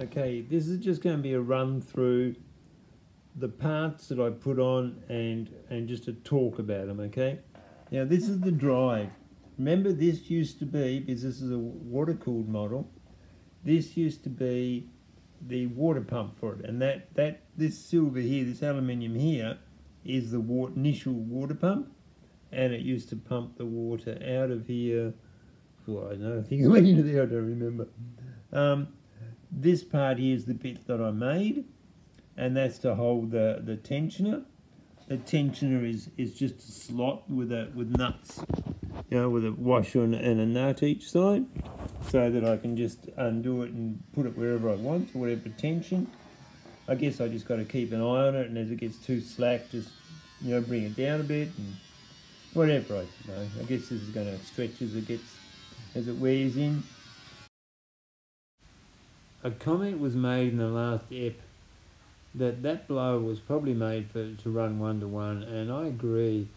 Okay, this is just going to be a run through the parts that I put on and just a talk about them, okay? Now this is the drive. Remember, this used to be, because this is a water-cooled model, this used to be the water pump for it, and this silver here, this aluminium here, is the initial water pump, and it used to pump the water out of here. Well, I don't know, I think it went into there, I don't remember. This part here is the bit that I made, and that's to hold the tensioner. The tensioner is just a slot with nuts, you know, with a washer and a nut each side, so that I can just undo it and put it wherever I want, to whatever tension. I guess I just got to keep an eye on it, and as it gets too slack, just, you know, bring it down a bit, and whatever, I guess this is going to stretch as it wears in. A comment was made in the last ep that blower was probably made to run 1-to-1, and I agree.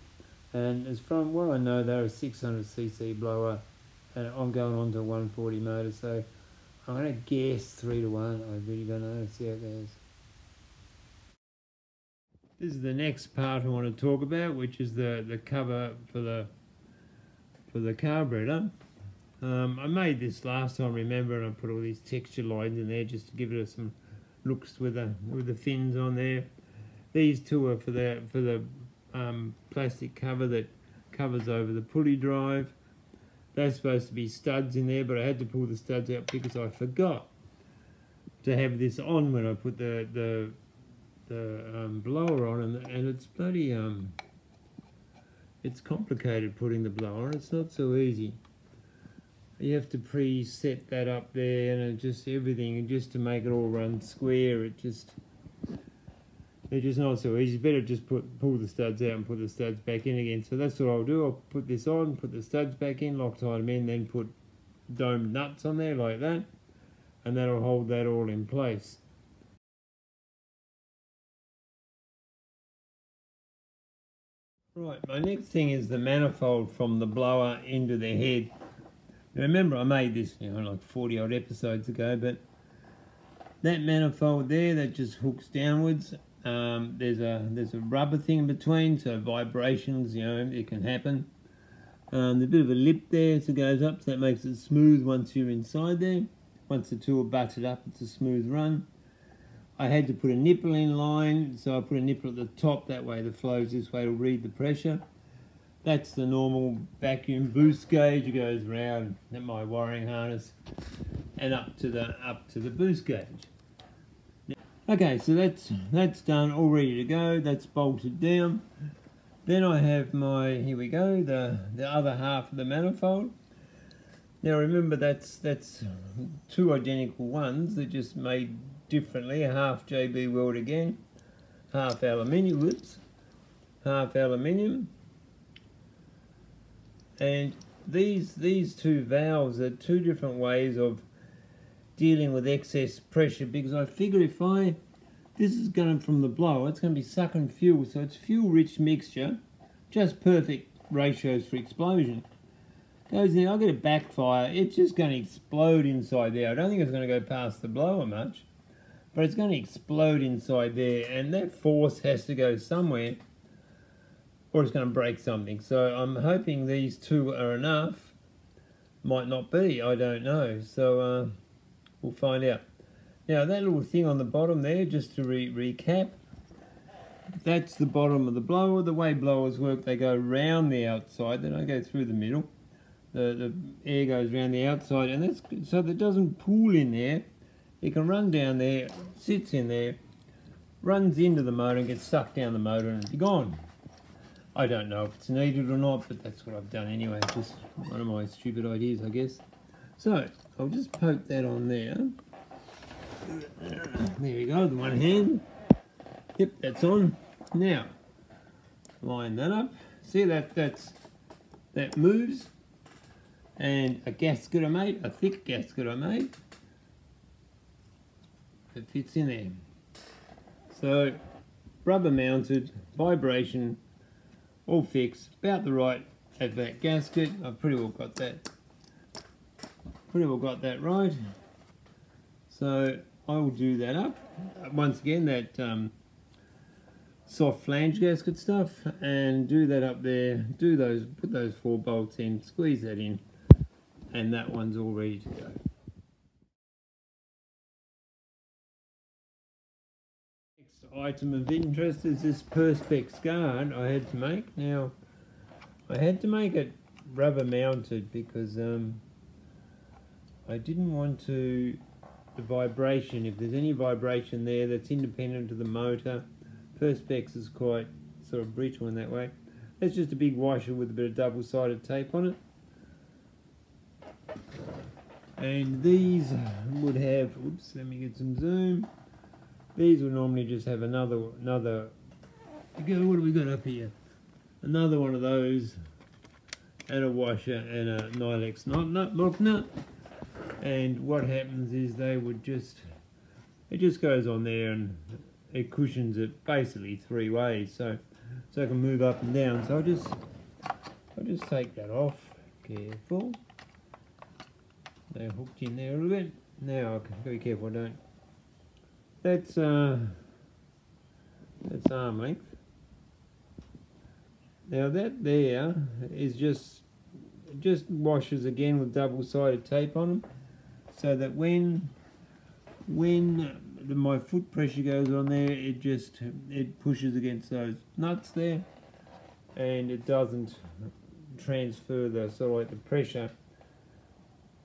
And as from what I know, they're a 600cc blower, and I'm going on to a 140 motor, so I'm going to guess 3-to-1. I really don't know. See how it goes. This is the next part I want to talk about, which is the cover for the carburetor. I made this last time, remember, and I put all these texture lines in there just to give it some looks with the fins on there. These two are for the plastic cover that covers over the pulley drive. They're supposed to be studs in there, but I had to pull the studs out because I forgot to have this on when I put the blower on, and it's bloody it's complicated putting the blower on. It's not so easy. You have to preset that up there, and it just everything, and just to make it all run square, it's just not so easy. It's better just pull the studs out and put the studs back in again. So that's what I'll do. I'll put this on, put the studs back in, Loctite them in, then put domed nuts on there like that, and that'll hold that all in place. Right, my next thing is the manifold from the blower into the head. Now remember, I made this, you know, like 40 odd episodes ago, but that manifold there that just hooks downwards, there's a rubber thing in between, so vibrations, you know, it can happen. There's a bit of a lip there, so it goes up, so that makes it smooth once you're inside there. Once the two are butted up, it's a smooth run. I had to put a nipple in line, so I put a nipple at the top, that way the flow's this way, it'll read the pressure. That's the normal vacuum boost gauge. It goes round at my wiring harness and up to the boost gauge. Okay, so that's done, all ready to go. That's bolted down. Then I have my, here we go, the other half of the manifold. Now remember, that's two identical ones. They're just made differently. Half JB weld again, half aluminium. Whoops, half aluminium. And these two valves are two different ways of dealing with excess pressure, because I figure this is going from the blower, it's going to be sucking fuel, so it's fuel-rich mixture, just perfect ratios for explosion. Goes in, I'll get a backfire, it's just going to explode inside there. I don't think it's going to go past the blower much, but it's going to explode inside there, and that force has to go somewhere, or it's going to break something. So I'm hoping these two are enough. Might not be, I don't know. So we'll find out. Now that little thing on the bottom there, just to recap, that's the bottom of the blower. The way blowers work, they go round the outside, they don't go through the middle. The air goes around the outside, and that's so that it doesn't pool in there. It can run down there, sits in there, runs into the motor and gets sucked down the motor and it's gone. I don't know if it's needed or not, but that's what I've done anyway. It's just one of my stupid ideas, I guess. So I'll just poke that on there. There we go, the one hand. Yep, that's on. Now, line that up. See that moves. And a gasket I made, a thick gasket I made. It fits in there. So, rubber mounted, vibration, all fixed, about the right at that gasket. I've pretty well got that right. So I will do that up. Once again, that soft flange gasket stuff, and do that up there. Put those 4 bolts in, squeeze that in, and that one's all ready to go. Next item of interest is this Perspex guard I had to make. Now, I had to make it rubber mounted because I didn't want the vibration, if there's any vibration there that's independent of the motor. Perspex is quite sort of brittle in that way. It's just a big washer with a bit of double-sided tape on it. And these would have, oops, let me get some zoom. These would normally just have another, what do we got up here? Another one of those, and a washer and a Nylex lock nut. And what happens is it just goes on there and it cushions it basically 3 ways, so I can move up and down. So I'll just take that off. Careful. They're hooked in there a little bit. Now I can be careful I don't. That's arm length. Now that there is just washers again with double-sided tape on them, so that when my foot pressure goes on there, it pushes against those nuts there, and it doesn't transfer the the pressure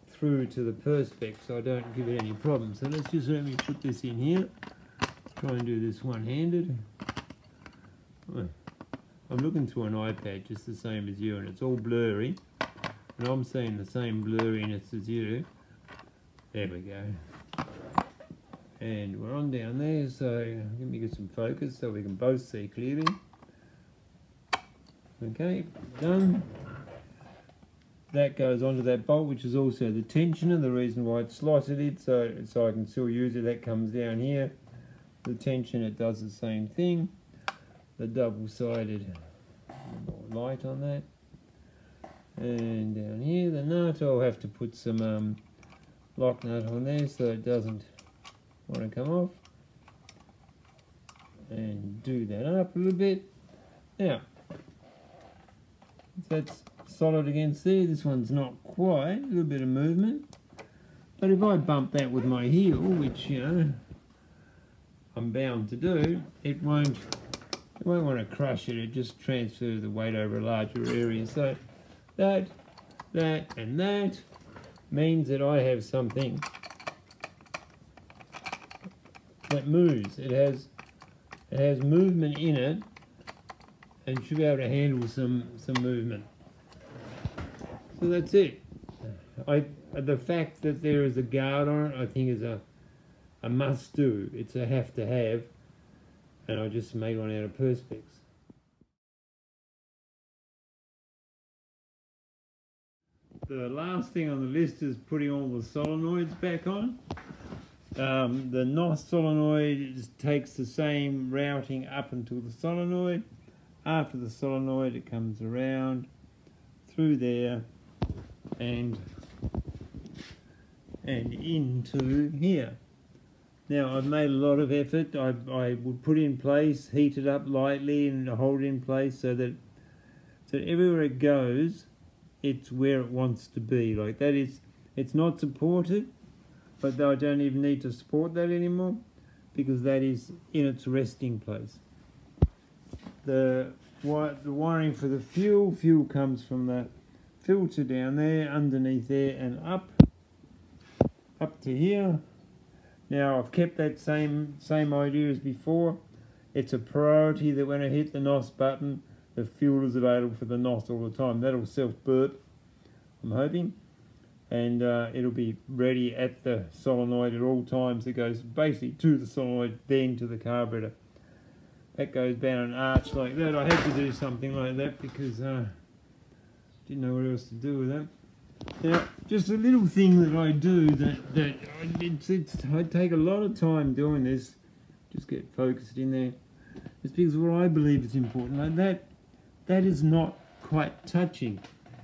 through to the Perspex, so I don't give it any problems. So let me put this in here. Try and do this one-handed. I'm looking through an iPad just the same as you, and it's all blurry, and I'm seeing the same blurriness as you. There we go. And we're on down there, so let me get some focus so we can both see clearly. Okay, done. That goes onto that bolt, which is also the tensioner, the reason why it's slotted it, so I can still use it. That comes down here. The tension, it does the same thing. The double-sided light on that. And down here, the nut, I'll have to put some lock nut on there so it doesn't want to come off. And do that up a little bit. Now, that's solid against there. This one's not quite, a little bit of movement. But if I bump that with my heel, which, you know, I'm bound to do, it won't want to crush it. It just transfers the weight over a larger area. So that, and that means that I have something that moves. It has movement in it, and should be able to handle some movement. So that's it. The fact that there is a guard on it, I think, is a must do. It's a have to have, and I just made one out of Perspex. The last thing on the list is putting all the solenoids back on. The NOS solenoid takes the same routing up until the solenoid. After the solenoid, it comes around through there and into here. Now, I've made a lot of effort. I would put it in place, heat it up lightly and hold it in place so that everywhere it goes, it's where it wants to be. Like that is, it's not supported, but I don't even need to support that anymore because that is in its resting place. The wiring for the fuel comes from the filter down there, underneath there, and up to here. Now I've kept that same idea as before. It's a priority that when I hit the NOS button, the fuel is available for the NOS all the time. That'll self-burp, I'm hoping, and it'll be ready at the solenoid at all times. It goes basically to the solenoid, then to the carburetor. That goes down an arch like that. I had to do something like that because didn't know what else to do with that. Now, just a little thing that I do I take a lot of time doing this. Just get focused in there. It's because what I believe is important. Like that is not quite touching.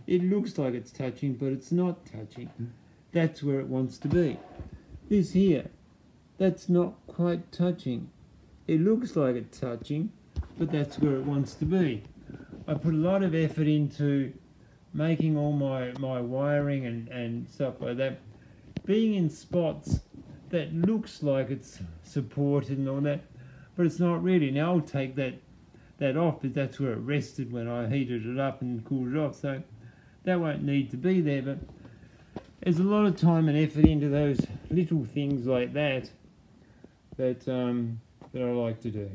It looks like it's touching, but it's not touching. That's where it wants to be. This here that's not quite touching. It looks like it's touching, but that's where it wants to be. I put a lot of effort into making all my wiring and stuff like that being in spots that looks like it's supported and all that, but it's not really. Now I'll take that off, but that's where it rested when I heated it up and cooled it off, so that won't need to be there. But there's a lot of time and effort into those little things like that that I like to do.